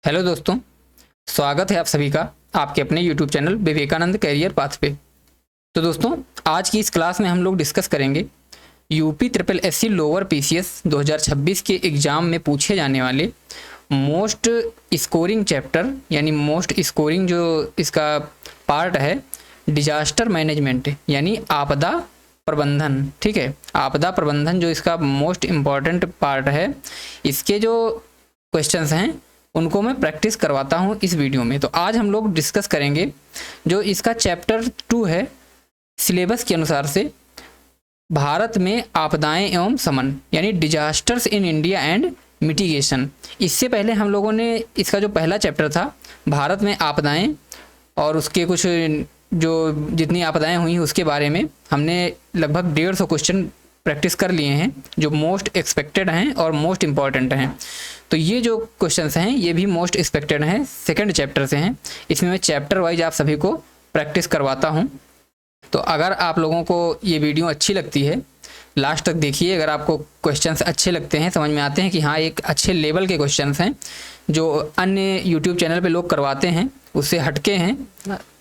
Hello दोस्तों, स्वागत है आप सभी का आपके अपने YouTube channel Vivekanand career path पे। तो दोस्तों, आज की इस क्लास में हम लोग डिस्कस करेंगे UP triple SC lower PCS 2026 के एग्ज़ाम में पूछे जाने वाले मोस्ट स्कोरिंग चैप्टर, यानी मोस्ट स्कोरिंग जो इसका पार्ट है डिजास्टर मैनेजमेंट यानी आपदा प्रबंधन। ठीक है, आपदा प्रबंधन जो इसका मोस्ट इम्पॉर्टेंट पार्ट है, इसके जो क्वेश्चंस हैं उनको मैं प्रैक्टिस करवाता हूँ इस वीडियो में। तो आज हम लोग डिस्कस करेंगे जो इसका चैप्टर 2 है सिलेबस के अनुसार से, भारत में आपदाएं एवं शमन यानी disasters in India and mitigation. इससे पहले हम लोगों ने इसका जो पहला चैप्टर था भारत में आपदाएं और उसके कुछ जो जितनी आपदाएं हुई उसके बारे में हमने लगभग 150 क्वेश्चन प्रैक्टिस कर लिए हैं जो मोस्ट एक्सपेक्टेड हैं और मोस्ट इम्पॉर्टेंट हैं। तो ये जो क्वेश्चंस हैं ये भी मोस्ट एक्सपेक्टेड हैं, सेकंड चैप्टर से हैं। इसमें मैं चैप्टर वाइज आप सभी को प्रैक्टिस करवाता हूं। तो अगर आप लोगों को ये वीडियो अच्छी लगती है, लास्ट तक देखिए। अगर आपको क्वेश्चंस अच्छे लगते हैं, समझ में आते हैं कि हाँ एक अच्छे लेवल के क्वेश्चंस हैं जो अन्य यूट्यूब चैनल पे लोग करवाते हैं, उससे हटके हैं,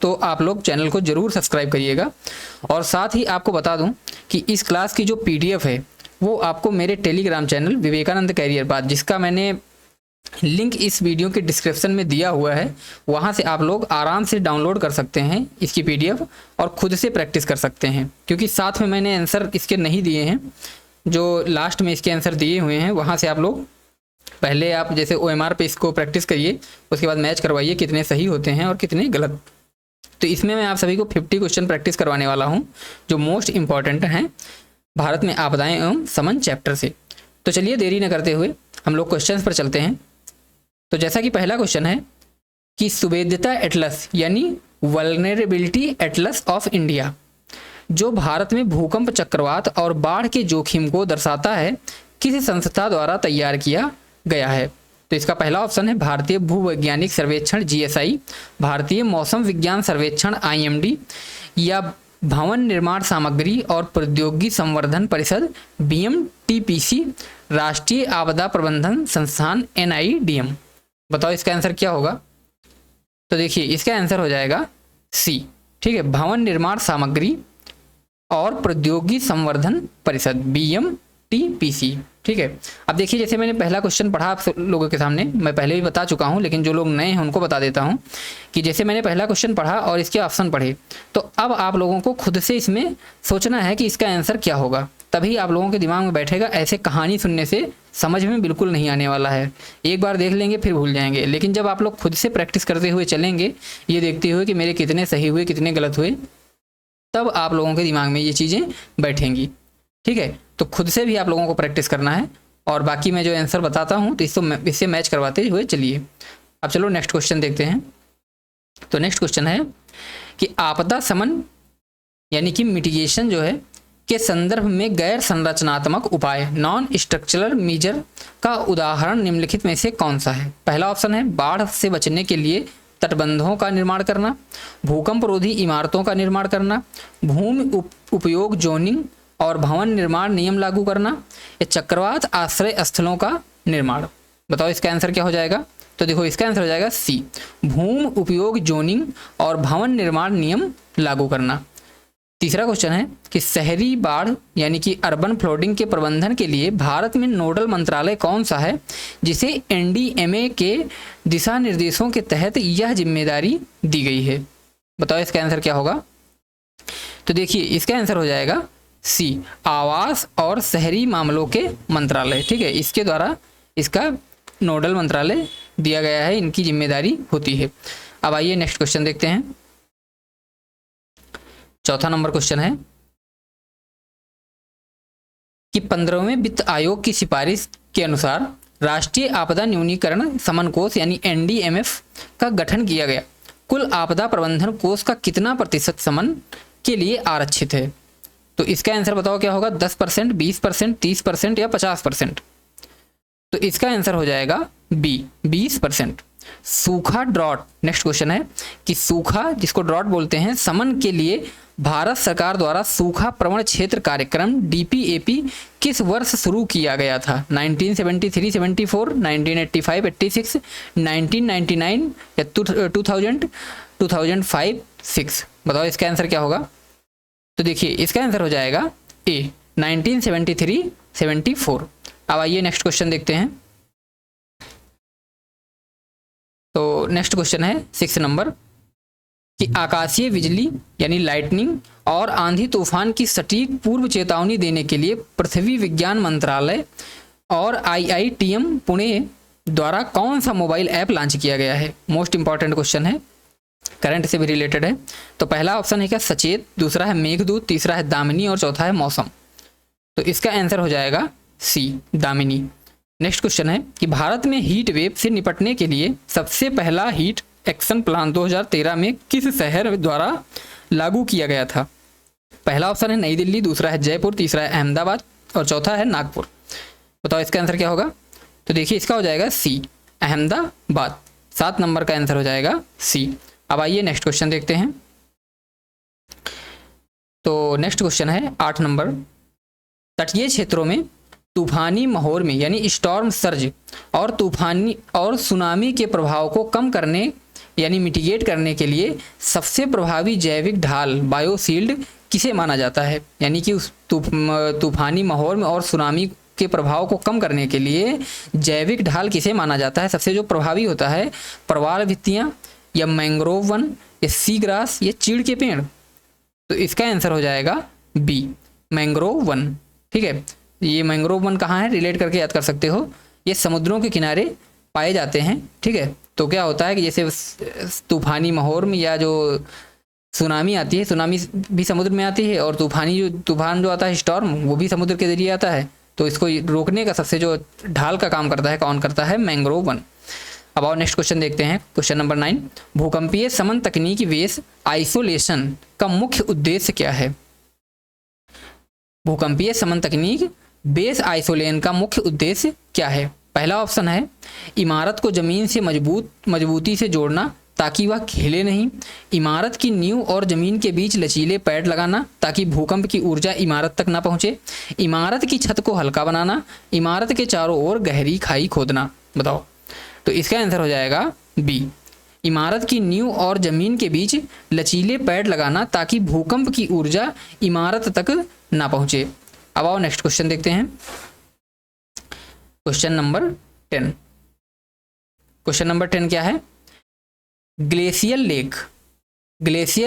तो आप लोग चैनल को ज़रूर सब्सक्राइब करिएगा। और साथ ही आपको बता दूं कि इस क्लास की जो PDF है वो आपको मेरे Telegram channel Vivekanand career path, जिसका मैंने लिंक इस वीडियो के डिस्क्रिप्शन में दिया हुआ है, वहाँ से आप लोग आराम से डाउनलोड कर सकते हैं इसकी PDF और ख़ुद से प्रैक्टिस कर सकते हैं। क्योंकि साथ में मैंने आंसर इसके नहीं दिए हैं, जो लास्ट में इसके आंसर दिए हुए हैं, वहाँ से आप लोग पहले आप जैसे OMR पे इसको प्रैक्टिस करिए, उसके बाद मैच करवाइए कितने सही होते हैं और कितने गलत। तो इसमें मैं आप सभी को 50 क्वेश्चन प्रैक्टिस करवाने वाला हूँ जो मोस्ट इंपॉर्टेंट हैं भारत में आपदाएं एवं शमन चैप्टर से। तो चलिए देरी न करते हुए हम लोग क्वेश्चंस पर चलते हैं। तो जैसा कि पहला क्वेश्चन है कि सुवेद्यता एटलस यानी वल्नरेबिलिटी एटलस ऑफ इंडिया जो भारत में भूकंप, चक्रवात और बाढ़ के जोखिम को दर्शाता है, किस संस्था द्वारा तैयार किया गया है? तो इसका पहला ऑप्शन है भारतीय भूवैज्ञानिक सर्वेक्षण GSI, भारतीय मौसम विज्ञान सर्वेक्षण IMD, या भवन निर्माण सामग्री और प्रौद्योगिकी संवर्धन परिषद BMTPC, राष्ट्रीय आपदा प्रबंधन संस्थान NIDM। बताओ इसका आंसर क्या होगा? तो देखिए इसका आंसर हो जाएगा C। ठीक है, भवन निर्माण सामग्री और प्रौद्योगिकी संवर्धन परिषद BMTPC। ठीक है, अब देखिए जैसे मैंने पहला क्वेश्चन पढ़ा आप लोगों के सामने, मैं पहले भी बता चुका हूं लेकिन जो लोग नए हैं उनको बता देता हूं कि जैसे मैंने पहला क्वेश्चन पढ़ा और इसके ऑप्शन पढ़े, तो अब आप लोगों को खुद से इसमें सोचना है कि इसका आंसर क्या होगा, तभी आप लोगों के दिमाग में बैठेगा। ऐसे कहानी सुनने से समझ में बिल्कुल नहीं आने वाला है, एक बार देख लेंगे फिर भूल जाएंगे। लेकिन जब आप लोग खुद से प्रैक्टिस करते हुए चलेंगे, ये देखते हुए कि मेरे कितने सही हुए कितने गलत हुए, तब आप लोगों के दिमाग में ये चीज़ें बैठेंगी। ठीक है, तो खुद से भी आप लोगों को प्रैक्टिस करना है और बाकी मैं जो आंसर बताता हूँ तो इससे मैच करवाते हुए चलिए। अब चलो नेक्स्ट क्वेश्चन देखते हैं। तो नेक्स्ट क्वेश्चन है कि आपदा शमन यानी कि मिटिगेशन जो है के संदर्भ में गैर संरचनात्मक उपाय नॉन स्ट्रक्चरल मेजर का उदाहरण निम्नलिखित में से कौन सा है? पहला ऑप्शन है बाढ़ से बचने के लिए तटबंधों का निर्माण करना, भूकंप रोधी इमारतों का निर्माण करना, भूमि उपयोग जोनिंग और भवन निर्माण नियम लागू करना, या चक्रवात आश्रय स्थलों का निर्माण। बताओ इसका आंसर क्या हो जाएगा? तो देखो इसका आंसर हो जाएगा C, भूमि उपयोग जोनिंग और भवन निर्माण नियम लागू करना। तीसरा क्वेश्चन है कि शहरी बाढ़ यानी कि अर्बन फ्लडिंग के प्रबंधन के लिए भारत में नोडल मंत्रालय कौन सा है जिसे NDMA के दिशा निर्देशों के तहत यह जिम्मेदारी दी गई है? बताओ इसका आंसर क्या होगा? तो देखिए इसका आंसर हो जाएगा C, आवास और शहरी मामलों के मंत्रालय। ठीक है, इसके द्वारा इसका नोडल मंत्रालय दिया गया है, इनकी जिम्मेदारी होती है। अब आइए नेक्स्ट क्वेश्चन देखते हैं। चौथा नंबर क्वेश्चन है कि 15वें वित्त आयोग की सिफारिश के अनुसार राष्ट्रीय आपदा न्यूनीकरण शमन कोष यानी NDMF का गठन किया गया कुल आपदा प्रबंधन कोष का कितना प्रतिशत शमन के लिए आरक्षित है? तो इसका आंसर बताओ क्या होगा? 10%, 20%, 30% या 50%? तो इसका आंसर हो जाएगा B, 20%। सूखा ड्रॉट, नेक्स्ट क्वेश्चन है कि सूखा जिसको ड्रॉट बोलते हैं, शमन के लिए भारत सरकार द्वारा सूखा प्रवण क्षेत्र कार्यक्रम DPAP किस वर्ष शुरू किया गया था? 1973, 74, 1985, 86, 1999 या 2000, 2005, 6? बताओ इसका आंसर क्या होगा? तो देखिए इसका आंसर हो जाएगा ए, 1973, 74। अब आइए नेक्स्ट क्वेश्चन देखते हैं। तो नेक्स्ट क्वेश्चन है 6 नंबर कि आकाशीय बिजली यानी लाइटनिंग और आंधी तूफान की सटीक पूर्व चेतावनी देने के लिए पृथ्वी विज्ञान मंत्रालय और IITM पुणे द्वारा कौन सा मोबाइल ऐप लॉन्च किया गया है? मोस्ट इंपॉर्टेंट क्वेश्चन है, करंट से भी रिलेटेड है। तो पहला ऑप्शन है क्या? सचेत, दूसरा है मेघदूत, तीसरा है दामिनी और चौथा है मौसम। तो इसका आंसर हो जाएगा सी, दामिनी। नेक्स्ट क्वेश्चन है कि भारत में हीट वेव से निपटने के लिए सबसे पहला हीट एक्शन प्लान 2013 में किस शहर द्वारा लागू किया गया था? पहला ऑप्शन है नई दिल्ली, दूसरा है जयपुर, तीसरा है अहमदाबाद और चौथा है नागपुर। बताओ इसका आंसर क्या होगा? तो देखिए इसका हो जाएगा सी, अहमदाबाद। 7 नंबर का आंसर हो जाएगा सी। अब आइए नेक्स्ट क्वेश्चन देखते हैं। तो नेक्स्ट क्वेश्चन है 8 नंबर, तटीय क्षेत्रों में तूफानी माहौर में यानी स्टॉर्म सर्ज और तूफानी और सुनामी के प्रभाव को कम करने यानी मिटिगेट करने के लिए सबसे प्रभावी जैविक ढाल बायोशील्ड किसे माना जाता है? यानी कि उस तूफानी माहौर में और सुनामी के प्रभाव को कम करने के लिए जैविक ढाल किसे माना जाता है? सबसे जो प्रभावी होता है, प्रवाल भित्तियाँ या मैंग्रोव वन या सी ग्रास या चीड़ के पेड़? तो इसका आंसर हो जाएगा बी, मैंग्रोव वन। ठीक है, ये मैंग्रोव वन कहाँ है रिलेट करके याद कर सकते हो, ये समुद्रों के किनारे पाए जाते हैं। ठीक है, तो क्या होता है कि जैसे तूफानी माहौर में या जो सुनामी आती है, सुनामी भी समुद्र में आती है और तूफान जो आता है स्टॉर्म, वो भी समुद्र के जरिए आता है। तो इसको रोकने का सबसे जो ढाल का काम करता है, कौन करता है? Mangrove one. अब और नेक्स्ट क्वेश्चन देखते हैं, क्वेश्चन नंबर 9, भूकंपीय शमन तकनीक बेस आइसोलेशन का मुख्य उद्देश्य क्या है? भूकंपीय शमन तकनीक बेस आइसोलेशन का मुख्य उद्देश्य क्या है? पहला ऑप्शन है इमारत को जमीन से मजबूती से जोड़ना ताकि वह हिले नहीं, इमारत की नींव और जमीन के बीच लचीले पैड लगाना ताकि भूकंप की ऊर्जा इमारत तक ना पहुंचे, इमारत की छत को हल्का बनाना, इमारत के चारों ओर गहरी खाई खोदना। बताओ, तो इसका आंसर हो जाएगा बी, इमारत की नींव और जमीन के बीच लचीले पैड लगाना ताकि भूकंप की ऊर्जा इमारत तक ना पहुंचे। अब आओ नेक्स्ट क्वेश्चन देखते हैं, क्वेश्चन नंबर 10। क्वेश्चन नंबर 10 क्या है? Glacial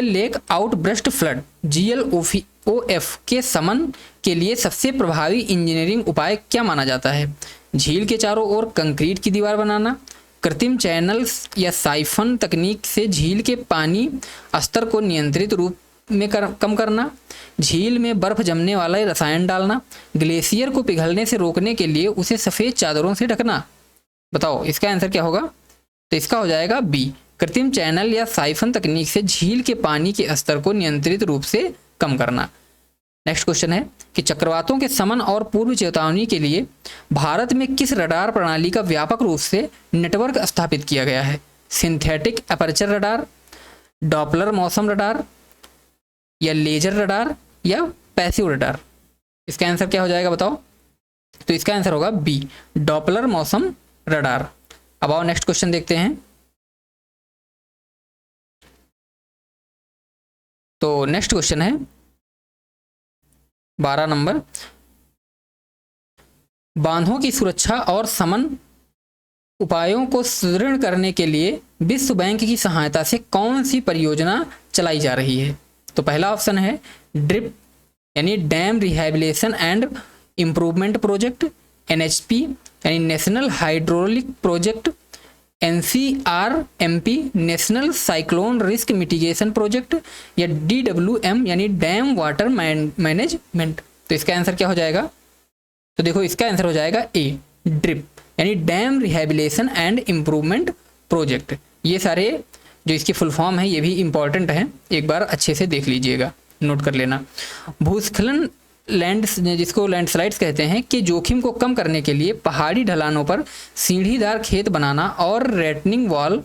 lake outburst flood GLOF के शमन के लिए सबसे प्रभावी इंजीनियरिंग उपाय क्या माना जाता है? झील के चारों ओर कंक्रीट की दीवार बनाना, कृत्रिम चैनल्स या साइफन तकनीक से झील के पानी स्तर को नियंत्रित रूप में कम करना, झील में बर्फ जमने वाला रसायन डालना, ग्लेशियर को पिघलने से रोकने के लिए उसे सफ़ेद चादरों से ढकना। बताओ इसका आंसर क्या होगा? तो इसका हो जाएगा बी, कृत्रिम चैनल या साइफन तकनीक से झील के पानी के स्तर को नियंत्रित रूप से कम करना। नेक्स्ट क्वेश्चन है कि चक्रवातों के शमन और पूर्व चेतावनी के लिए भारत में किस रडार प्रणाली का व्यापक रूप से नेटवर्क स्थापित किया गया है? सिंथेटिक एपर्चर रडार, डॉपलर मौसम रडार या लेजर रडार या पैसिव रडार? इसका आंसर क्या हो जाएगा बताओ? तो इसका आंसर होगा बी, डॉपलर मौसम रडार। अब आओ नेक्स्ट क्वेश्चन देखते हैं। तो नेक्स्ट क्वेश्चन है 12 नंबर, बांधों की सुरक्षा और शमन उपायों को सुदृढ़ करने के लिए विश्व बैंक की सहायता से कौन सी परियोजना चलाई जा रही है? तो पहला ऑप्शन है ड्रिप यानी dam rehabilitation and improvement project, NHP यानी national hydraulic project, NCRMP national cyclone risk mitigation project या DWM यानी डैम वाटर मैनेजमेंट। तो इसका आंसर क्या हो जाएगा? तो देखो इसका आंसर हो जाएगा ए, ड्रिप यानी dam rehabilitation and improvement project. ये सारे जो इसकी फुल फॉर्म है ये भी इंपॉर्टेंट है, एक बार अच्छे से देख लीजिएगा, नोट कर लेना। भूस्खलन जिसको लैंडस्लाइड्स कहते हैं के जोखिम को कम करने के लिए पहाड़ी ढलानों पर सीढ़ीदार खेत बनाना और रेटनिंग वॉल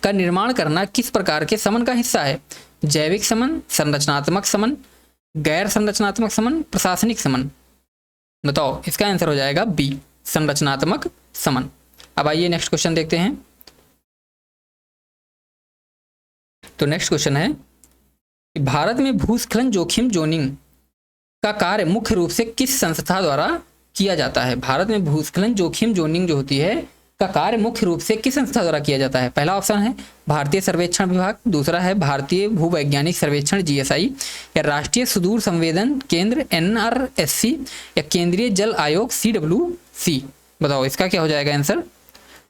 का निर्माण करना किस प्रकार के शमन का हिस्सा है? जैविक शमन, संरचनात्मक शमन, गैर संरचनात्मक शमन, प्रशासनिक शमन? बताओ इसका आंसर हो जाएगा बी, संरचनात्मक समन। अब आइए नेक्स्ट क्वेश्चन देखते हैं। तो नेक्स्ट क्वेश्चन है कि भारत में भूस्खलन जोखिम जोनिंग का कार्य मुख्य रूप से किस संस्था द्वारा किया जाता है? भारत में भूस्खलन जोखिम जोनिंग जो होती है का कार्य मुख्य रूप से किस संस्था द्वारा किया जाता है? पहला ऑप्शन है भारतीय सर्वेक्षण विभाग, दूसरा है भारतीय भूवैज्ञानिक सर्वेक्षण GSI, या राष्ट्रीय सुदूर संवेदन केंद्र NRSC, या केंद्रीय जल आयोग CWC। बताओ इसका क्या हो जाएगा आंसर?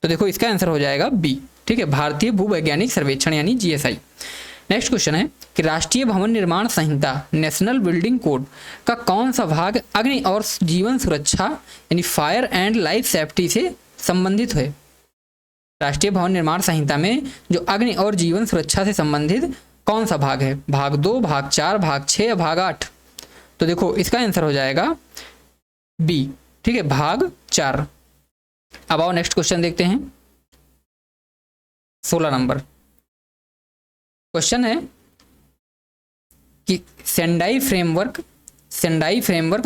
तो देखो इसका आंसर हो जाएगा बी, ठीक है, भारतीय भूवैज्ञानिक सर्वेक्षण यानी GSI। नेक्स्ट क्वेश्चन है कि राष्ट्रीय भवन निर्माण संहिता नेशनल बिल्डिंग कोड का कौन सा भाग अग्नि और जीवन सुरक्षा यानी फायर एंड लाइफ सेफ्टी से संबंधित है? राष्ट्रीय भवन निर्माण संहिता में जो अग्नि और जीवन सुरक्षा से संबंधित कौन सा भाग है? भाग 2, भाग 4, भाग 6 या भाग 8? तो देखो इसका आंसर हो जाएगा बी, ठीक है, भाग 4। अब आओ नेक्स्ट क्वेश्चन देखते हैं। 16 नंबर क्वेश्चन है कि सेंडाई फ्रेमवर्क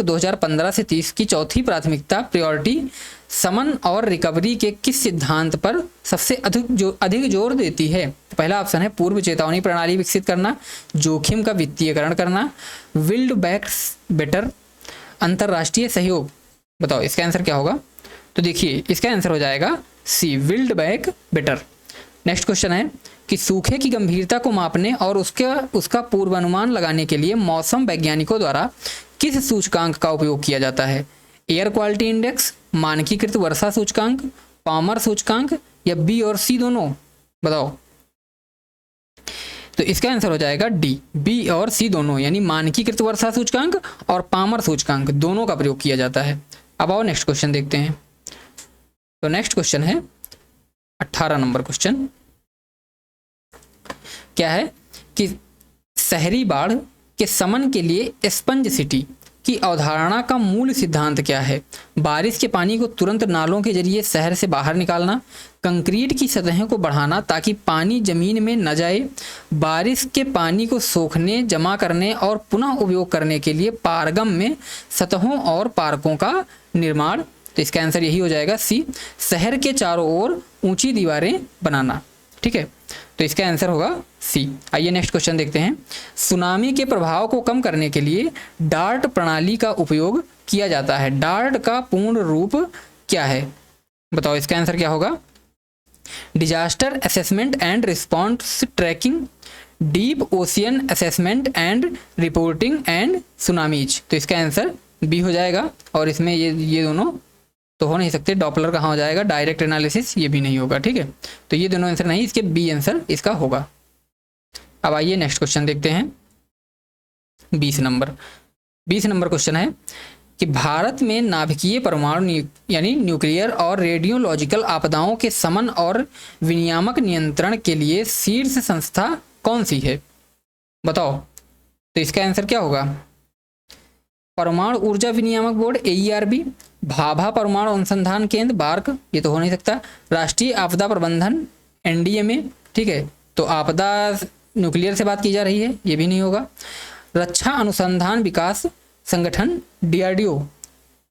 2015 से 30 की चौथी प्राथमिकता प्रायोरिटी समन और रिकवरी के किस सिद्धांत पर सबसे अधिक जोर देती है? तो पहला ऑप्शन है पूर्व चेतावनी प्रणाली विकसित करना, जोखिम का वित्तीयकरण करना, बिल्ड बैक बेटर, अंतरराष्ट्रीय सहयोग। बताओ इसका आंसर क्या होगा? तो देखिए इसका आंसर हो जाएगा C, build back better. Next question है कि सूखे की गंभीरता को मापने और उसका पूर्वानुमान लगाने के लिए मौसम वैज्ञानिकों द्वारा किस सूचकांक का उपयोग किया जाता है? एयर क्वालिटी इंडेक्स, मानकीकृत वर्षा सूचकांक, पामर सूचकांक, या बी और सी दोनों? बताओ। तो इसका आंसर हो जाएगा डी, बी और सी दोनों, यानी मानकीकृत वर्षा सूचकांक और पामर सूचकांक दोनों का प्रयोग किया जाता है। अब आओ नेक्स्ट क्वेश्चन देखते हैं। तो नेक्स्ट क्वेश्चन है 18 नंबर क्वेश्चन। क्या है कि शहरी बाढ़ के समन के लिए स्पंज सिटी की अवधारणा का मूल सिद्धांत क्या है? बारिश के पानी को तुरंत नालों के जरिए शहर से बाहर निकालना, कंक्रीट की सतहों को बढ़ाना ताकि पानी जमीन में न जाए, बारिश के पानी को सोखने, जमा करने और पुनः उपयोग करने के लिए पारगम में सतहों और पार्कों का निर्माण। तो इसका आंसर यही हो जाएगा सी, शहर के चारों ओर ऊंची दीवारें बनाना। ठीक है, तो इसका आंसर होगा सी। आइए नेक्स्ट क्वेश्चन देखते हैं। सुनामी के प्रभाव को कम करने के लिए डार्ट प्रणाली का उपयोग किया जाता है। डार्ट का पूर्ण रूप क्या है? बताओ इसका आंसर क्या होगा? Disaster assessment and response tracking, deep ocean assessment and reporting and tsunamis. तो इसका आंसर बी हो जाएगा। और इसमें ये दोनों तो हो नहीं सकते। डॉपलर कहाँ हो जाएगा? डायरेक्ट एनालिसिस, ये भी नहीं होगा। ठीक है, तो ये दोनों आंसर नहीं, इसके बी आंसर इसका होगा। अब आइए नेक्स्ट क्वेश्चन देखते हैं। 20 नंबर क्वेश्चन है कि भारत में नाभिकीय परमाणु यानी न्यूक्लियर और रेडियोलॉजिकल आपदाओं के समन और विनियामक नियंत्रण के लिए शीर्ष संस्था कौन सी है? बताओ। तो इसका आंसर क्या होगा? परमाणु ऊर्जा विनियामक बोर्ड AERB, भाभा परमाणु अनुसंधान केंद्र बार्क, ये तो हो नहीं सकता। राष्ट्रीय आपदा प्रबंधन NDMA, ठीक है, तो आपदा न्यूक्लियर से बात की जा रही है, ये भी नहीं होगा। रक्षा अनुसंधान विकास संगठन DRDO,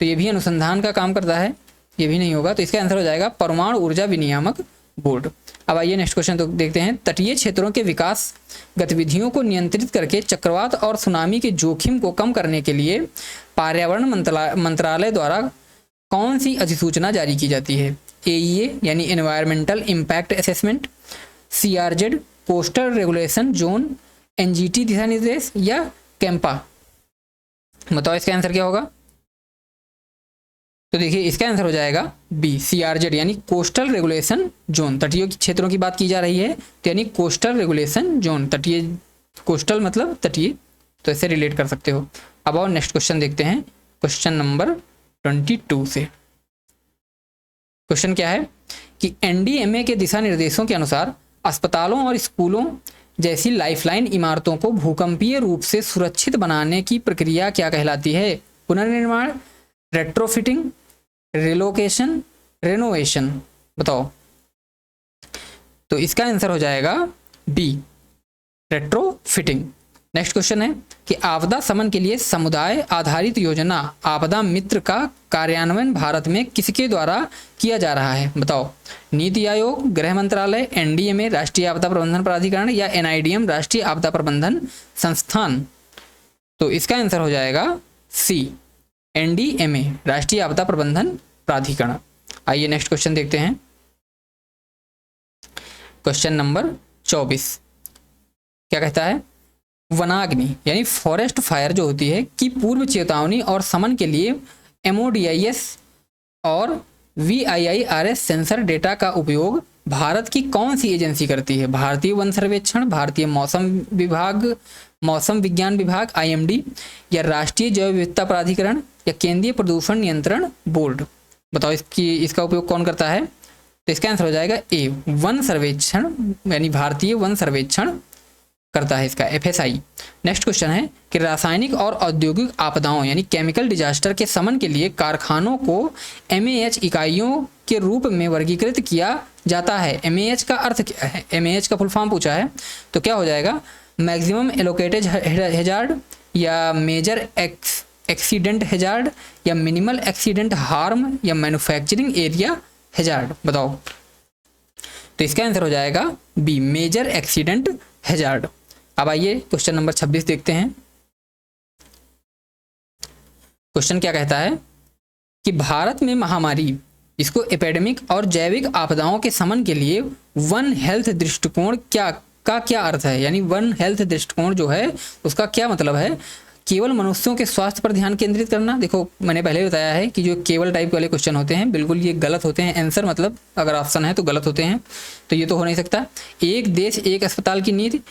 तो ये भी अनुसंधान का काम करता है, ये भी नहीं होगा। तो इसका आंसर हो जाएगा परमाणु ऊर्जा विनियामक बोर्ड। अब आइए नेक्स्ट क्वेश्चन तो देखते हैं। तटीय क्षेत्रों के विकास गतिविधियों को नियंत्रित करके चक्रवात और सुनामी के जोखिम को कम करने के लिए पर्यावरण मंत्रालय द्वारा कौन सी अधिसूचना जारी की जाती है? AEA यानी environmental impact assessment, CRZ coastal regulation zone, NGT दिशा निर्देश, या कैंपा? बताओ इसका आंसर क्या होगा? तो देखिए इसका आंसर हो जाएगा बी, CRZ यानी कोस्टल रेगुलेशन जोन। तटीय क्षेत्रों की बात की जा रही है, तो यानी कोस्टल रेगुलेशन जोन। तटीय, कोस्टल मतलब तटीय, तो ऐसे रिलेट कर सकते हो। अब और नेक्स्ट क्वेश्चन देखते हैं, क्वेश्चन नंबर 22 से। क्वेश्चन क्या है कि NDMA के दिशा निर्देशों के अनुसार अस्पतालों और स्कूलों जैसी लाइफलाइन इमारतों को भूकंपीय रूप से सुरक्षित बनाने की प्रक्रिया क्या कहलाती है? पुनर्निर्माण, रेट्रोफिटिंग, रिलोकेशन, रेनोवेशन? बताओ। तो इसका आंसर हो जाएगा बी, रेट्रोफिटिंग। नेक्स्ट क्वेश्चन है कि आपदा शमन के लिए समुदाय आधारित योजना आपदा मित्र का कार्यान्वयन भारत में किसके द्वारा किया जा रहा है? बताओ। नीति आयोग, गृह मंत्रालय, एनडीएमए राष्ट्रीय आपदा प्रबंधन प्राधिकरण या एनआईडीएम राष्ट्रीय आपदा प्रबंधन संस्थान? तो इसका आंसर हो जाएगा सी, एनडीएमए राष्ट्रीय आपदा प्रबंधन प्राधिकरण। आइए नेक्स्ट क्वेश्चन देखते हैं। क्वेश्चन नंबर 24 क्या कहता है? वनाग्नि यानी फॉरेस्ट फायर जो होती है की पूर्व चेतावनी और शमन के लिए MODIS और VIIRS सेंसर डेटा का उपयोग भारत की कौन सी एजेंसी करती है? भारतीय वन सर्वेक्षण, भारतीय मौसम विभाग, मौसम विज्ञान विभाग IMD, या राष्ट्रीय जैव विविधता प्राधिकरण, या केंद्रीय प्रदूषण नियंत्रण बोर्ड? बताओ इसका उपयोग कौन करता है? तो इसका आंसर हो जाएगा ए, वन सर्वेक्षण यानी भारतीय वन सर्वेक्षण करता है इसका, FSI। नेक्स्ट क्वेश्चन है कि रासायनिक और औद्योगिक आपदाओं यानी केमिकल डिजास्टर के शमन के लिए कारखानों को MAH इकाइयों के रूप में वर्गीकृत किया जाता है। MAH का अर्थ क्या है? MAH का फुल फॉर्म पूछा है, तो क्या हो जाएगा? मैक्सिमम एलोकेटेड हैजार्ड, या मेजर एक्सीडेंट हैजार्ड, या मिनिमल एक्सीडेंट हार्म, या मैन्युफैक्चरिंग एरिया हैजार्ड? बताओ। तो इसका आंसर हो जाएगा बी, मेजर एक्सीडेंट हैजार्ड। अब आइए क्वेश्चन नंबर 26 देखते हैं। क्वेश्चन क्या कहता है कि भारत में महामारी, इसको एपिडेमिक और जैविक आपदाओं के शमन के लिए वन हेल्थ दृष्टिकोण क्या अर्थ है? यानी वन हेल्थ दृष्टिकोण जो है उसका क्या मतलब है? केवल मनुष्यों के स्वास्थ्य पर ध्यान केंद्रित करना। देखो मैंने पहले बताया है कि जो केवल टाइप वाले क्वेश्चन होते हैं बिल्कुल ये गलत होते हैं। आंसर मतलब अगर ऑप्शन है तो गलत होते हैं, तो ये तो हो नहीं सकता। एक देश एक अस्पताल की नीति,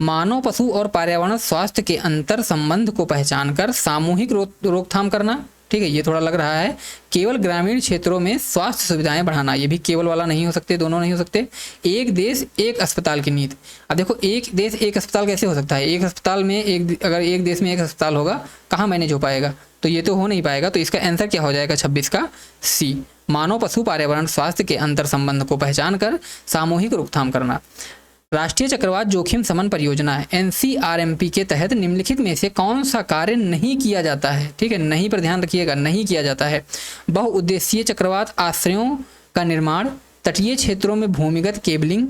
मानव, पशु और पर्यावरण स्वास्थ्य के अंतर संबंध को पहचान कर सामूहिक रोकथाम करना। ठीक है, ये थोड़ा लग रहा है। केवल ग्रामीण क्षेत्रों में स्वास्थ्य सुविधाएं बढ़ाना, ये भी केवल वाला नहीं हो सकते, दोनों नहीं हो सकते। एक देश एक अस्पताल की नीति। अब देखो एक देश एक अस्पताल कैसे हो सकता है? एक अस्पताल में अगर एक देश में एक अस्पताल होगा, कहाँ मैनेज हो पाएगा? तो ये तो हो नहीं पाएगा। तो इसका आंसर क्या हो जाएगा 26 का? सी, मानव, पशु, पर्यावरण स्वास्थ्य के अंतर संबंध को पहचान कर सामूहिक रोकथाम करना। राष्ट्रीय चक्रवात जोखिम शमन परियोजना NCRMP के तहत निम्नलिखित में से कौन सा कार्य नहीं किया जाता है? ठीक है, नहीं पर ध्यान रखिएगा, नहीं किया जाता है। बहुउद्देशीय चक्रवात आश्रयों का निर्माण, तटीय क्षेत्रों में भूमिगत केबलिंग,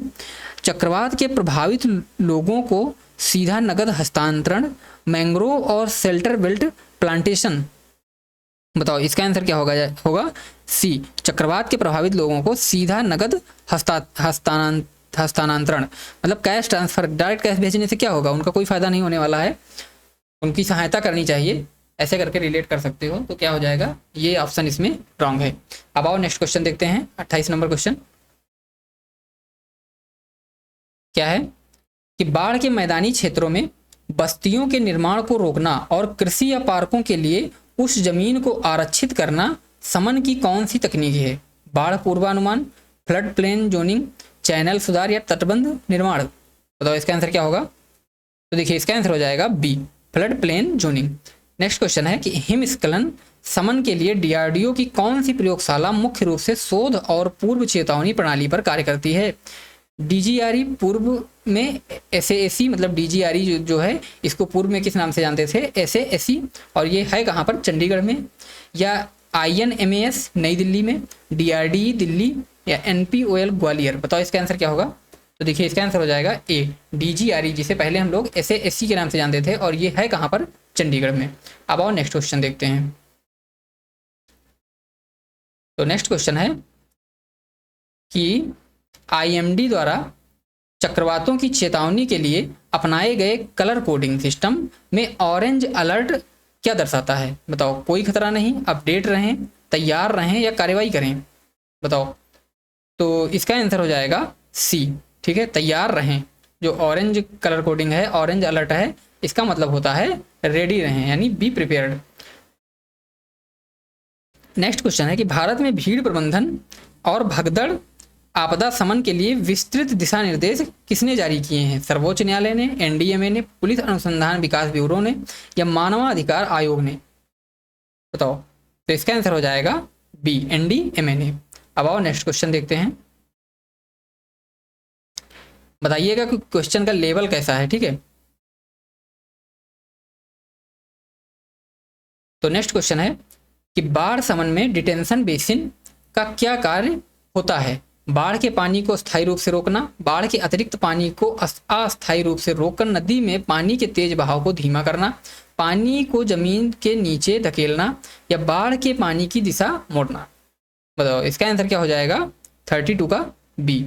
चक्रवात के प्रभावित लोगों को सीधा नकद हस्तांतरण, मैंग्रोव और शेल्टर बेल्ट प्लांटेशन। बताओ इसका आंसर क्या होगा? सी, चक्रवात के प्रभावित लोगों को सीधा नकद हस्तांतरण, मतलब कैश ट्रांसफर। डायरेक्ट कैश भेजने से क्या होगा? उनका कोई फायदा नहीं होने वाला है, उनकी सहायता करनी चाहिए, ऐसे करके रिलेट कर सकते हो। तो क्या हो जाएगा? ये ऑप्शन इसमें रॉन्ग है। अब आओ नेक्स्ट क्वेश्चन देखते हैं। 28 नंबर क्वेश्चन क्या है कि बाढ़ के मैदानी क्षेत्रों में बस्तियों के निर्माण को रोकना और कृषि या पार्कों के लिए उस जमीन को आरक्षित करना शमन की कौन सी तकनीक है? बाढ़ पूर्वानुमान, फ्लड प्लेन जोनिंग, चैनल सुधार, या तटबंध निर्माण? बताओ इसका आंसर क्या होगा? तो देखिए इसका आंसर हो जाएगा B, flood plain zoning. Next question है कि हिमस्खलन शमन के लिए DRDO की कौन सी प्रयोगशाला मुख्य रूप से शोध और पूर्व चेतावनी प्रणाली पर कार्य करती है? DGRE पूर्व में SASE, मतलब DGRE जो है इसको पूर्व में किस नाम से जानते थे? SASE, और ये है कहाँ पर? चंडीगढ़ में। या INMAS नई दिल्ली में, DRDE दिल्ली, या NPOL ग्वालियर? बताओ इसका आंसर क्या होगा? तो देखिए इसका आंसर हो जाएगा ए, DGRE, जिसे पहले हम लोग SASE के नाम से जानते थे, और ये है कहाँ पर? चंडीगढ़ में। अब आओ नेक्स्ट क्वेश्चन देखते हैं। तो नेक्स्ट क्वेश्चन है कि IMD द्वारा चक्रवातों की चेतावनी के लिए अपनाए गए कलर कोडिंग सिस्टम में ऑरेंज अलर्ट क्या दर्शाता है? बताओ। कोई खतरा नहीं, अपडेट रहें, तैयार रहें, या कार्रवाई करें? बताओ। तो इसका आंसर हो जाएगा सी, ठीक है, तैयार रहें। जो ऑरेंज कलर कोडिंग है, ऑरेंज अलर्ट है, इसका मतलब होता है रेडी रहें, यानी बी प्रिपेयर्ड। नेक्स्ट क्वेश्चन है कि भारत में भीड़ प्रबंधन और भगदड़ आपदा शमन के लिए विस्तृत दिशा निर्देश किसने जारी किए हैं? सर्वोच्च न्यायालय ने, NDMA ने, पुलिस अनुसंधान विकास ब्यूरो ने, या मानवाधिकार आयोग ने? बताओ। तो इसका आंसर हो जाएगा बी, NDMA ने। अब आओ नेक्स्ट क्वेश्चन देखते हैं। बताइएगा कि क्वेश्चन का लेवल कैसा है, ठीक है। तो नेक्स्ट क्वेश्चन है कि बाढ़ समन में डिटेंशन बेसिन का क्या कार्य होता है? बाढ़ के पानी को स्थायी रूप से रोकना, बाढ़ के अतिरिक्त पानी को अस्थायी रूप से रोककर नदी में पानी के तेज बहाव को धीमा करना, पानी को जमीन के नीचे धकेलना, या बाढ़ के पानी की दिशा मोड़ना। बताओ इसका आंसर क्या हो जाएगा? 32 का बी।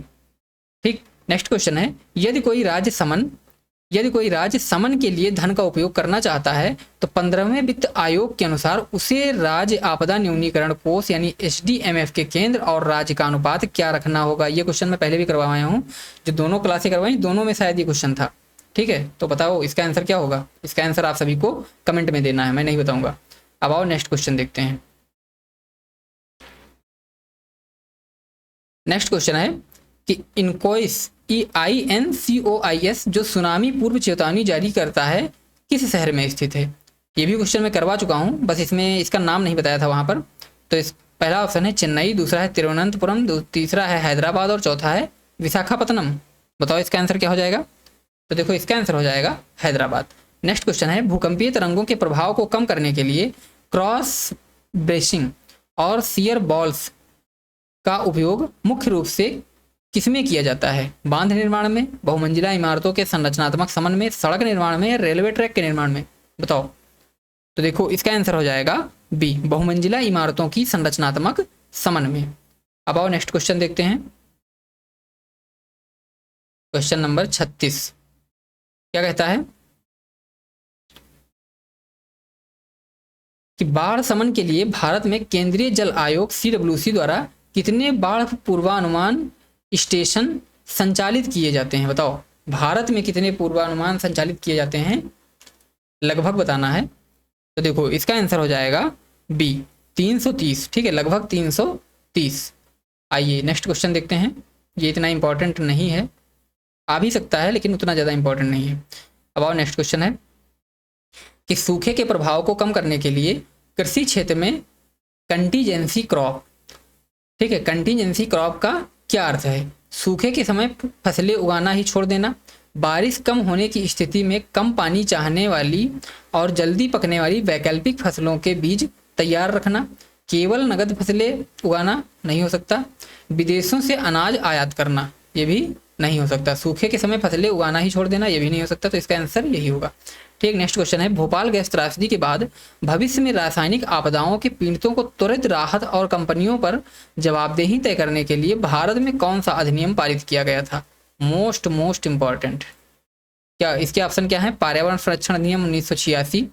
ठीक, नेक्स्ट क्वेश्चन है यदि कोई राज्य समन के लिए धन का उपयोग करना चाहता है तो 15वें वित्त आयोग के अनुसार उसे राज्य आपदा न्यूनीकरण कोष यानी HDMF के केंद्र और राज्य का अनुपात क्या रखना होगा? ये क्वेश्चन मैं पहले भी करवाया हूँ, जो दोनों क्लासें करवाई दोनों में शायद ये क्वेश्चन था। ठीक है, तो बताओ इसका आंसर क्या होगा? इसका आंसर आप सभी को कमेंट में देना है, मैं नहीं बताऊंगा। अब आओ नेक्स्ट क्वेश्चन देखते हैं। नेक्स्ट क्वेश्चन है कि इनकोइस INCOIS जो सुनामी पूर्व चेतावनी जारी करता है किस शहर में स्थित है? ये भी क्वेश्चन मैं करवा चुका हूँ, बस इसमें इसका नाम नहीं बताया था वहाँ पर। तो इस पहला ऑप्शन है चेन्नई, दूसरा है तिरुवनंतपुरम, तीसरा है हैदराबाद और चौथा है विशाखापत्तनम। बताओ इसका आंसर क्या हो जाएगा? तो देखो इसका आंसर हो जाएगा हैदराबाद। नेक्स्ट क्वेश्चन है भूकंपीय तरंगों के प्रभाव को कम करने के लिए क्रॉस ब्रेसिंग और शियर बॉल्स का उपयोग मुख्य रूप से किसमें किया जाता है? बांध निर्माण में, बहुमंजिला इमारतों के संरचनात्मक समन में, सड़क निर्माण में, या रेलवे ट्रैक के निर्माण में? बताओ। तो देखो इसका आंसर हो जाएगा बी, बहुमंजिला इमारतों की संरचनात्मक समन में। अब आओ नेक्स्ट क्वेश्चन देखते हैं। क्वेश्चन नंबर 36 क्या कहता है कि बाढ़ समन के लिए भारत में केंद्रीय जल आयोग CWC द्वारा कितने बाढ़ पूर्वानुमान स्टेशन संचालित किए जाते हैं? बताओ भारत में कितने पूर्वानुमान संचालित किए जाते हैं, लगभग बताना है। तो देखो इसका आंसर हो जाएगा बी, 330। ठीक है, लगभग 330। आइए नेक्स्ट क्वेश्चन देखते हैं। ये इतना इंपॉर्टेंट नहीं है, आ भी सकता है लेकिन उतना ज़्यादा इंपॉर्टेंट नहीं है। अब आओ नेक्स्ट क्वेश्चन है कि सूखे के प्रभाव को कम करने के लिए कृषि क्षेत्र में कंटीजेंसी क्रॉप, ठीक है, कंटीजेंसी क्रॉप का क्या अर्थ है? सूखे के समय फसलें उगाना ही छोड़ देना, बारिश कम होने की स्थिति में कम पानी चाहने वाली और जल्दी पकने वाली वैकल्पिक फसलों के बीज तैयार रखना, केवल नगद फसलें उगाना नहीं हो सकता, विदेशों से अनाज आयात करना ये भी नहीं हो सकता, सूखे के समय फसलें उगाना ही छोड़ देना ये भी नहीं हो सकता। तो इसका आंसर यही होगा। ठीक, नेक्स्ट क्वेश्चन है भोपाल गैस त्रासदी के बाद भविष्य में रासायनिक आपदाओं के पीड़ितों को त्वरित राहत और कंपनियों पर जवाबदेही तय करने के लिए भारत में कौन सा अधिनियम पारित किया गया था? Most important. क्या इसके ऑप्शन क्या है? पर्यावरण संरक्षण अधिनियम 1986,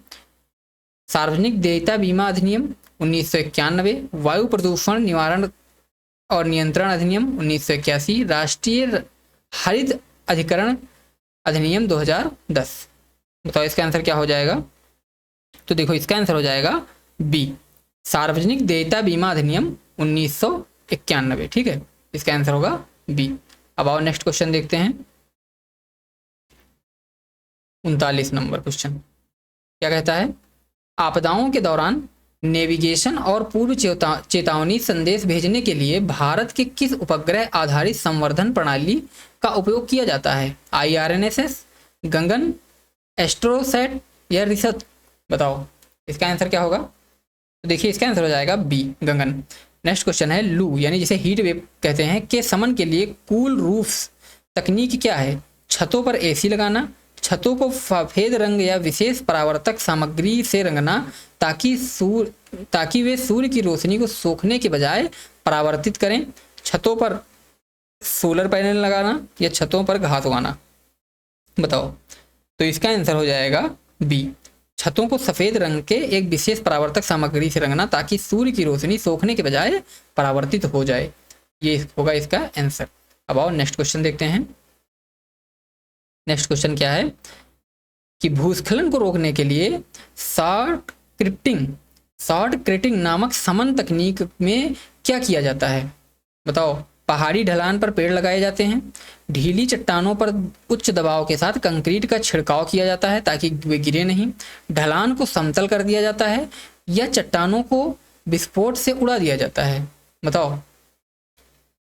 सार्वजनिक देयता बीमा अधिनियम 1991, वायु प्रदूषण निवारण और नियंत्रण अधिनियम 1981, राष्ट्रीय हरित अधिकरण अधिनियम 2010। बताओ इसका आंसर क्या हो जाएगा? तो देखो इसका आंसर हो जाएगा बी, सार्वजनिक देयता बीमा अधिनियम 1991। ठीक है, इसका आंसर होगा बी। अब आओ नेक्स्ट क्वेश्चन देखते हैं। 39 नंबर क्वेश्चन क्या कहता है? आपदाओं के दौरान नेविगेशन और पूर्व चेतावनी संदेश भेजने के लिए भारत के किस उपग्रह आधारित संवर्धन प्रणाली का उपयोग किया जाता है? IRNSS, गगन, एस्ट्रोसैट या रिसत? बताओ इसका आंसर क्या होगा? तो देखिए इसका आंसर हो जाएगा बी, गगन। नेक्स्ट क्वेश्चन है लू यानी जिसे हीट वेव कहते हैं के समन के लिए कूल रूफ्स तकनीक क्या है? छतों पर AC लगाना, छतों को सफेद रंग या विशेष परावर्तक सामग्री से रंगना ताकि वे सूर्य की रोशनी को सोखने के बजाय परावर्तित करें, छतों पर सोलर पैनल लगाना या छतों पर घास उगाना? बताओ। तो इसका आंसर हो जाएगा बी, छतों को सफेद रंग के एक विशेष परावर्तक सामग्री से रंगना ताकि सूर्य की रोशनी सोखने के बजाय परावर्तित हो जाए, ये होगा इसका आंसर। अब आओ नेक्स्ट क्वेश्चन देखते हैं। नेक्स्ट क्वेश्चन क्या है कि भूस्खलन को रोकने के लिए शॉर्ट क्रिटिंग नामक समन तकनीक में क्या किया जाता है? बताओ। पहाड़ी ढलान पर पेड़ लगाए जाते हैं, ढीली चट्टानों पर उच्च दबाव के साथ कंक्रीट का छिड़काव किया जाता है ताकि वे गिरे नहीं, ढलान को समतल कर दिया जाता है या चट्टानों को विस्फोट से उड़ा दिया जाता है? बताओ।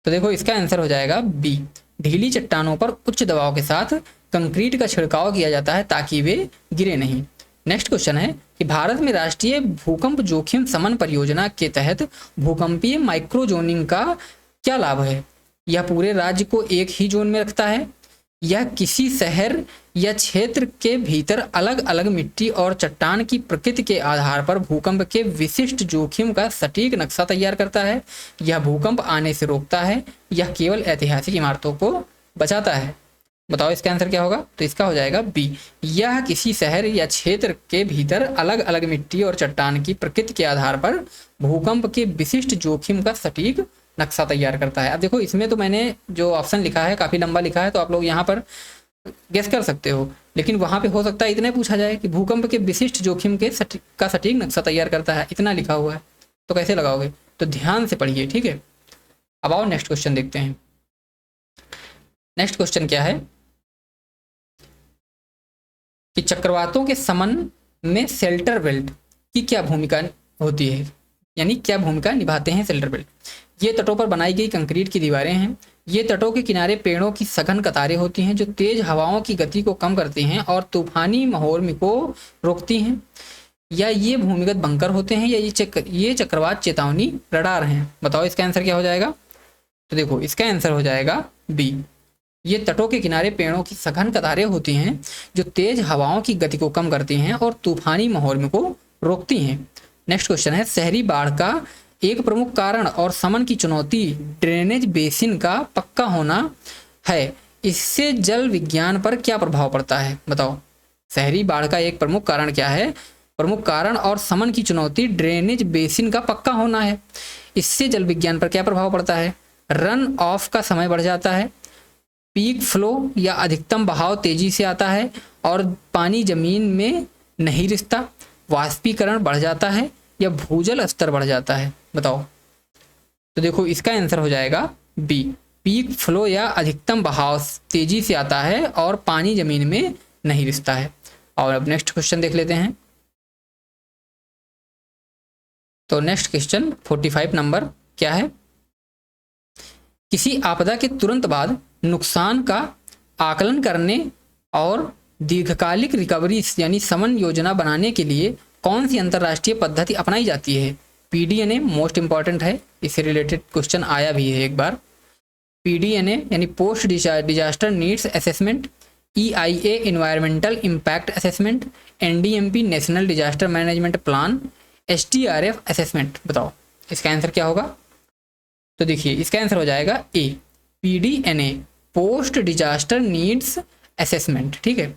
तो देखो इसका आंसर हो जाएगा बी, ढीली चट्टानों पर उच्च दबाव के साथ कंक्रीट का छिड़काव किया जाता है ताकि वे गिरे नहीं। नेक्स्ट क्वेश्चन है कि भारत में राष्ट्रीय भूकंप जोखिम शमन परियोजना के तहत भूकंपीय माइक्रोजोनिंग का क्या लाभ है? यह पूरे राज्य को एक ही जोन में रखता है, यह किसी शहर या क्षेत्र के भीतर अलग अलग मिट्टी और चट्टान की प्रकृति के आधार पर भूकंप के विशिष्ट जोखिम का सटीक नक्शा तैयार करता है, यह भूकंप आने से रोकता है, यह केवल ऐतिहासिक इमारतों को बचाता है। बताओ इसका आंसर क्या होगा? तो इसका हो जाएगा बी, यह किसी शहर या क्षेत्र के भीतर अलग अलग मिट्टी और चट्टान की प्रकृति के आधार पर भूकंप के विशिष्ट जोखिम का सटीक नक्शा तैयार करता है। अब देखो इसमें तो मैंने जो ऑप्शन लिखा है काफ़ी लंबा लिखा है, तो आप लोग यहाँ पर गेस कर सकते हो, लेकिन वहाँ पे हो सकता है इतने पूछा जाए कि भूकंप के विशिष्ट जोखिम के सटीक नक्शा तैयार करता है, इतना लिखा हुआ है, तो कैसे लगाओगे? तो ध्यान से पढ़िए, ठीक है। अब आओ नेक्स्ट क्वेश्चन देखते हैं। नेक्स्ट क्वेश्चन क्या है कि चक्रवातों के शमन में शेल्टर बेल्ट की क्या भूमिका होती है, यानी क्या भूमिका निभाते हैं शेल्टर बेल्ट? ये तटों पर बनाई गई कंक्रीट की दीवारें हैं। ये तटों के किनारे पेड़ों की सघन कतारें होती हैं जो तेज हवाओं की गति को कम करती हैं और तूफानी माहौल को रोकती हैं। या ये भूमिगत बंकर होते हैं, या ये चक्रवात चेतावनी रडार हैं। बताओ इसका आंसर क्या हो जाएगा? तो देखो इसका आंसर हो जाएगा बी, ये तटों के किनारे पेड़ों की सघन कतारें होती हैं जो तेज हवाओं की गति को कम करती हैं और तूफानी माहौल को रोकती हैं। नेक्स्ट क्वेश्चन है, शहरी बाढ़ का एक प्रमुख कारण और शमन की चुनौती ड्रेनेज बेसिन का पक्का होना है, इससे जल विज्ञान पर क्या प्रभाव पड़ता है? बताओ, शहरी बाढ़ का एक प्रमुख कारण क्या है? प्रमुख कारण और शमन की चुनौती ड्रेनेज बेसिन का पक्का होना है, इससे जल विज्ञान पर क्या प्रभाव पड़ता है? रन ऑफ का समय बढ़ जाता है, पीक फ्लो या अधिकतम बहाव तेजी से आता है और पानी जमीन में नहीं रिसता, वाष्पीकरण बढ़ जाता है या भूजल स्तर बढ़ जाता है। बताओ, तो देखो इसका आंसर हो जाएगा बी, पीक फ्लो या अधिकतम बहाव तेजी से आता है और पानी जमीन में नहीं रिसता है। और अब नेक्स्ट क्वेश्चन देख लेते हैं। तो नेक्स्ट क्वेश्चन 45 नंबर क्या है? किसी आपदा के तुरंत बाद नुकसान का आकलन करने और दीर्घकालिक रिकवरी यानी शमन योजना बनाने के लिए कौन सी अंतर्राष्ट्रीय पद्धति अपनाई जाती है? पीडीएनए मोस्ट इंपॉर्टेंट है, इससे रिलेटेड क्वेश्चन आया भी है एक बार। पीडीएनए यानी post disaster needs assessment, EIA environmental impact assessment, NDMP national disaster management plan, SDRF assessment. बताओ इसका आंसर क्या होगा? तो देखिए इसका आंसर हो जाएगा ए, PDNA post disaster needs assessment. ठीक है।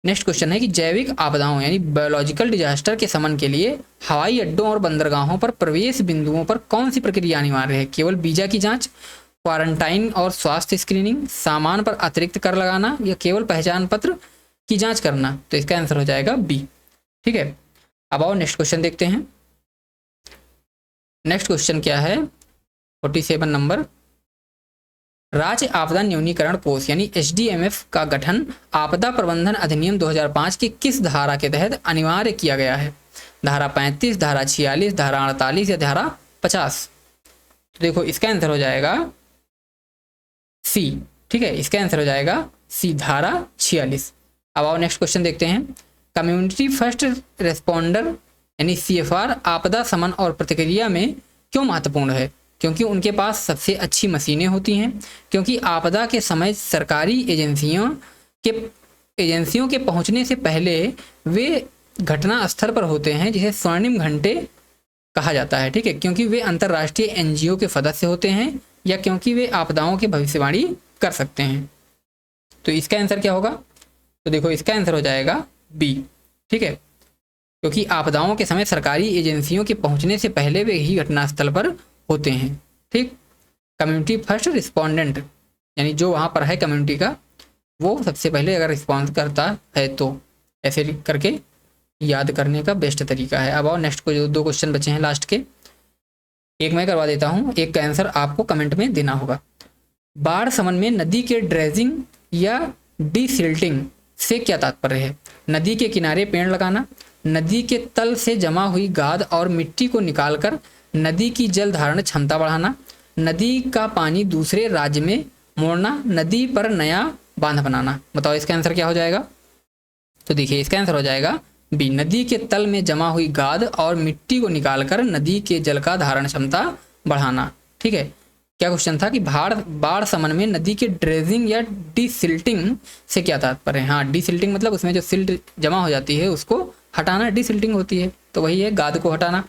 नेक्स्ट क्वेश्चन है कि जैविक आपदाओं यानी बायोलॉजिकल डिजास्टर के शमन के लिए हवाई अड्डों और बंदरगाहों पर प्रवेश बिंदुओं पर कौन सी प्रक्रिया अनिवार्य है? केवल वीजा की जांच, क्वारंटाइन और स्वास्थ्य स्क्रीनिंग, सामान पर अतिरिक्त कर लगाना या केवल पहचान पत्र की जांच करना? तो इसका आंसर हो जाएगा बी। ठीक है। अब आओ नेक्स्ट क्वेश्चन देखते हैं। नेक्स्ट क्वेश्चन क्या है 47 नंबर, राज्य आपदा न्यूनीकरण कोष यानी एसडीएमएफ का गठन आपदा प्रबंधन अधिनियम 2005 की किस धारा के तहत अनिवार्य किया गया है? धारा 35, धारा 46, धारा 48 या धारा 50? तो देखो इसका आंसर हो जाएगा सी। ठीक है, इसका आंसर हो जाएगा सी, धारा 46। अब आओ नेक्स्ट क्वेश्चन देखते हैं। कम्युनिटी फर्स्ट रेस्पॉन्डर यानी सीएफआर आपदा शमन और प्रतिक्रिया में क्यों महत्वपूर्ण है? क्योंकि उनके पास सबसे अच्छी मशीनें होती हैं, क्योंकि आपदा के समय सरकारी एजेंसियों के पहुंचने से पहले वे घटना स्थल पर होते हैं, जिसे स्वर्णिम घंटे कहा जाता है। ठीक है, क्योंकि वे अंतर्राष्ट्रीय एनजीओ के सदस्य होते हैं या क्योंकि वे आपदाओं की भविष्यवाणी कर सकते हैं। तो इसका आंसर क्या होगा? तो देखो इसका आंसर हो जाएगा बी। ठीक है, क्योंकि आपदाओं के समय सरकारी एजेंसियों के पहुंचने से पहले वे ही घटनास्थल पर होते हैं। ठीक, कम्युनिटी फर्स्ट रिस्पोंडेंट यानी जो वहाँ पर है कम्युनिटी का, वो सबसे पहले अगर रिस्पॉन्स करता है तो ऐसे करके याद करने का बेस्ट तरीका है। अब और नेक्स्ट को जो 2 क्वेश्चन बचे हैं लास्ट के, एक मैं करवा देता हूँ, एक का आंसर आपको कमेंट में देना होगा। बाढ़ शमन में नदी के ड्रेजिंग या डिसिल्टिंग से क्या तात्पर्य है? नदी के किनारे पेड़ लगाना, नदी के तल से जमा हुई गाद और मिट्टी को निकालकर नदी की जल धारण क्षमता बढ़ाना, नदी का पानी दूसरे राज्य में मोड़ना, नदी पर नया बांध बनाना। बताओ इसका आंसर क्या हो जाएगा? तो देखिए इसका आंसर हो जाएगा बी, नदी के तल में जमा हुई गाद और मिट्टी को निकालकर नदी के जल का धारण क्षमता बढ़ाना। ठीक है, क्या क्वेश्चन था कि बाढ़ समन में नदी के ड्रेजिंग या डिसिल्टिंग से क्या तात्पर्य है। हाँ, डिसिल्टिंग मतलब उसमें जो सिल्ट जमा हो जाती है उसको हटाना डिसिल्टिंग होती है, तो वही है गाद को हटाना।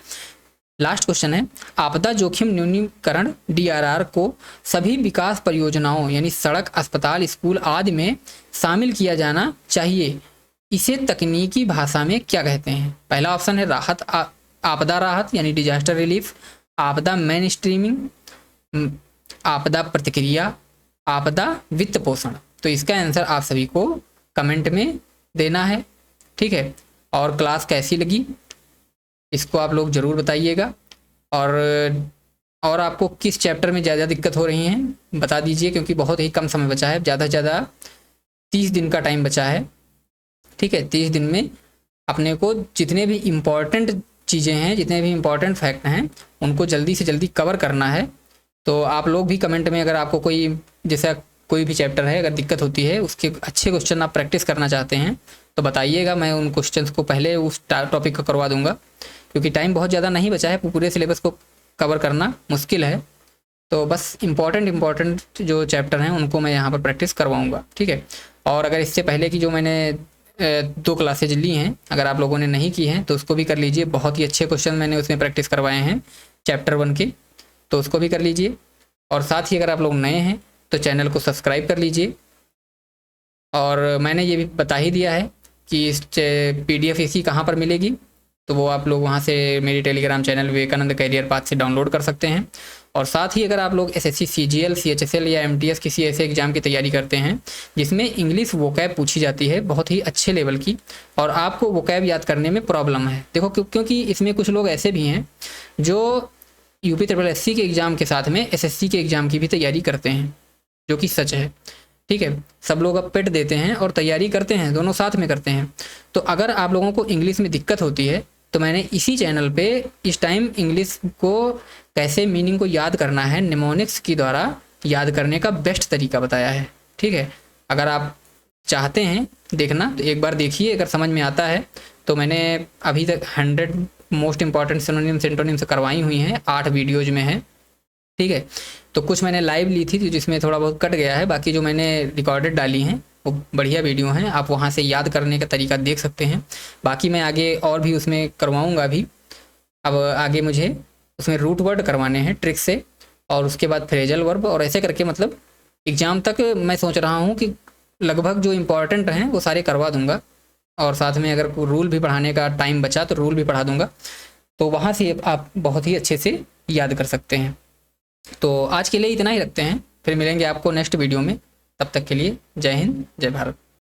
लास्ट क्वेश्चन है, आपदा जोखिम न्यूनीकरण DRR को सभी विकास परियोजनाओं यानी सड़क, अस्पताल, स्कूल आदि में शामिल किया जाना चाहिए, इसे तकनीकी भाषा में क्या कहते हैं। पहला ऑप्शन है राहत, आपदा राहत यानी डिजास्टर रिलीफ, आपदा मेन स्ट्रीमिंग, आपदा प्रतिक्रिया, आपदा वित्त पोषण। तो इसका आंसर आप सभी को कमेंट में देना है। ठीक है, और क्लास कैसी लगी इसको आप लोग ज़रूर बताइएगा, और आपको किस चैप्टर में ज़्यादा दिक्कत हो रही हैं बता दीजिए, क्योंकि बहुत ही कम समय बचा है, ज़्यादा से ज़्यादा 30 दिन का टाइम बचा है। ठीक है, 30 दिन में अपने को जितने भी इम्पॉर्टेंट चीज़ें हैं, जितने भी इम्पॉर्टेंट फैक्ट हैं, उनको जल्दी से जल्दी कवर करना है। तो आप लोग भी कमेंट में अगर आपको कोई जैसा कोई भी चैप्टर है अगर दिक्कत होती है, उसके अच्छे क्वेश्चन आप प्रैक्टिस करना चाहते हैं तो बताइएगा, मैं उन क्वेश्चंस को पहले उस टॉपिक को करवा दूंगा, क्योंकि टाइम बहुत ज़्यादा नहीं बचा है, पूरे सिलेबस को कवर करना मुश्किल है। तो बस इम्पॉर्टेंट जो चैप्टर हैं उनको मैं यहाँ पर प्रैक्टिस करवाऊँगा। ठीक है, और अगर इससे पहले की जो मैंने 2 क्लासेज ली हैं अगर आप लोगों ने नहीं की हैं तो उसको भी कर लीजिए, बहुत ही अच्छे क्वेश्चन मैंने उसमें प्रैक्टिस करवाए हैं चैप्टर 1 के, तो उसको भी कर लीजिए। और साथ ही अगर आप लोग नए हैं तो चैनल को सब्सक्राइब कर लीजिए। और मैंने ये भी बता ही दिया है कि इस PDF इसकी कहाँ पर मिलेगी, तो वो आप लोग वहाँ से मेरी Telegram channel Vivekanand career path से डाउनलोड कर सकते हैं। और साथ ही अगर आप लोग SSC CGL CHSL या MTS किसी ऐसे एग्ज़ाम की तैयारी करते हैं जिसमें इंग्लिश वोकैब पूछी जाती है बहुत ही अच्छे लेवल की, और आपको वोकैब याद करने में प्रॉब्लम है, देखो क्योंकि इसमें कुछ लोग ऐसे भी हैं जो UPSSC के एग्ज़ाम के साथ में SSC के एग्ज़ाम की भी तैयारी करते हैं, जो कि सच है। ठीक है, सब लोग अब पेट देते हैं और तैयारी करते हैं, दोनों साथ में करते हैं। तो अगर आप लोगों को इंग्लिश में दिक्कत होती है तो मैंने इसी चैनल पे इस टाइम इंग्लिश को कैसे मीनिंग को याद करना है निमोनिक्स के द्वारा याद करने का बेस्ट तरीका बताया है। ठीक है, अगर आप चाहते हैं देखना तो एक बार देखिए, अगर समझ में आता है तो मैंने अभी तक 100 मोस्ट इंपॉर्टेंट सिनोनिम्स करवाई हुई हैं, 8 वीडियोज़ में है। ठीक है, तो कुछ मैंने लाइव ली थी जिसमें थोड़ा बहुत कट गया है, बाकी जो मैंने रिकॉर्डेड डाली हैं वो बढ़िया वीडियो हैं, आप वहाँ से याद करने का तरीका देख सकते हैं। बाकी मैं आगे और भी उसमें करवाऊँगा भी। अब आगे मुझे उसमें रूट वर्ड करवाने हैं ट्रिक से, और उसके बाद फ्रेजल वर्ब, और ऐसे करके मतलब एग्ज़ाम तक मैं सोच रहा हूँ कि लगभग जो इम्पोर्टेंट हैं वो सारे करवा दूँगा, और साथ में अगर रूल भी पढ़ाने का टाइम बचा तो रूल भी पढ़ा दूँगा, तो वहाँ से आप बहुत ही अच्छे से याद कर सकते हैं। तो आज के लिए इतना ही रखते हैं, फिर मिलेंगे आपको नेक्स्ट वीडियो में। तब तक के लिए जय हिंद, जय भारत।